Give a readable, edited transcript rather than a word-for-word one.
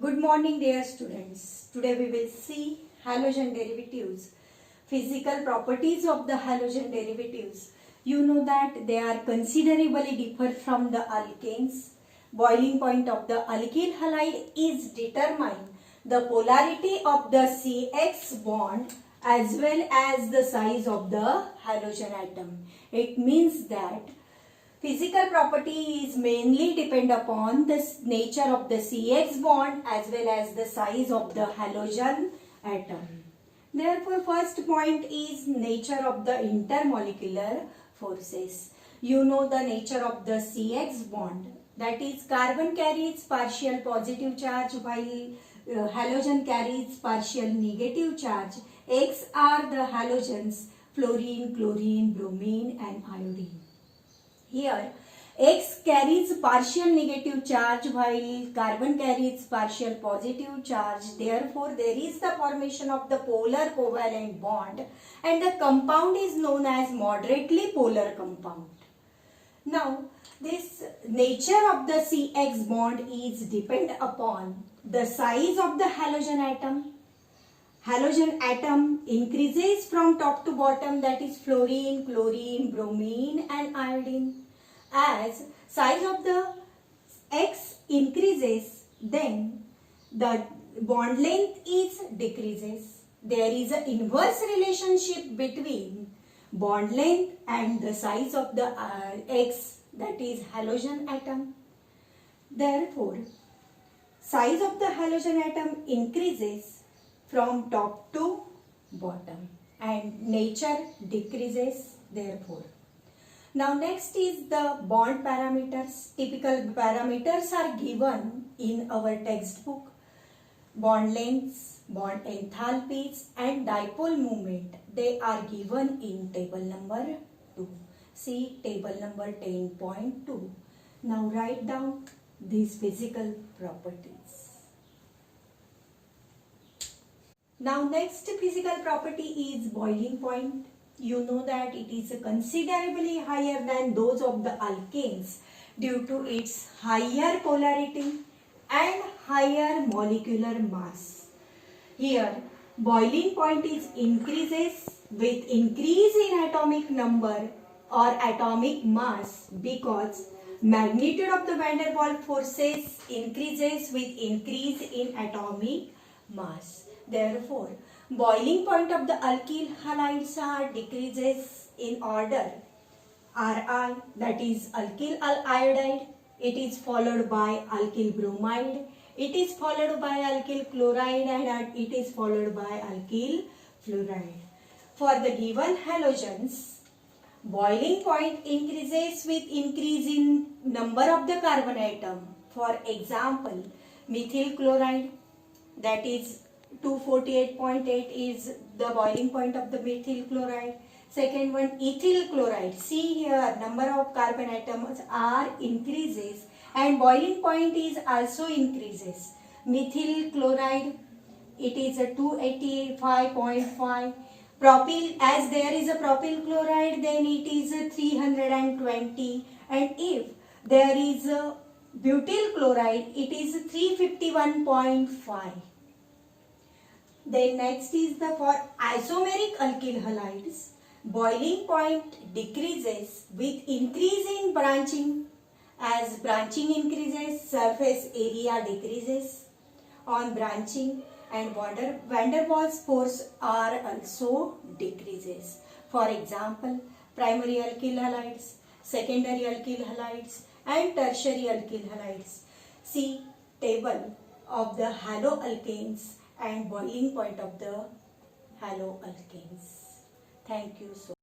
Good morning, dear students. Today we will see halogen derivatives, physical properties of the halogen derivatives. You know that they are considerably different from the alkanes. Boiling point of the alkyl halide is determined the polarity of the CX bond as well as the size of the halogen atom. It means that physical property is mainly depend upon the nature of the CX bond as well as the size of the halogen atom. Therefore, first point is nature of the intermolecular forces. You know the nature of the CX bond, that is carbon carries partial positive charge while halogen carries partial negative charge. X are the halogens fluorine, chlorine, bromine and iodine. Here X carries partial negative charge while carbon carries partial positive charge. Therefore, there is the formation of the polar covalent bond and the compound is known as moderately polar compound. Now, this nature of the CX bond is depend upon the size of the halogen atom. Halogen atom increases from top to bottom, that is fluorine, chlorine, bromine and iodine. As size of the X increases, then the bond length is decreases. There is an inverse relationship between bond length and the size of the X, that is halogen atom. Therefore, size of the halogen atom increases from top to bottom and nature decreases therefore. Now next is the bond parameters. Typical parameters are given in our textbook. Bond lengths, bond enthalpies and dipole moment. They are given in table number 2. See table number 10.2. Now write down these physical properties. Now next physical property is boiling point. You know that it is considerably higher than those of the alkanes due to its higher polarity and higher molecular mass. Here boiling point is increases with increase in atomic number or atomic mass because magnitude of the van der Waals forces increases with increase in atomic mass. Therefore, boiling point of the alkyl halides are decreases in order Ri, that is alkyl iodide. It is followed by alkyl bromide. It is followed by alkyl chloride and it is followed by alkyl fluoride. For the given halogens, boiling point increases with increase in number of the carbon atom. For example, methyl chloride, that is 248.8 is the boiling point of the methyl chloride. Second one, ethyl chloride. See here, number of carbon atoms are increases and boiling point is also increases. Methyl chloride, it is a 285.5. Propyl, as there is a propyl chloride, then it is a 320. And if there is a butyl chloride, it is 351.5. Then next is the for isomeric alkyl halides. Boiling point decreases with increase in branching. As branching increases, surface area decreases on branching and van der Waals force are also decreases. For example, primary alkyl halides, secondary alkyl halides and tertiary alkyl halides. See table of the haloalkanes and boiling point of the haloalkanes. Thank you so much.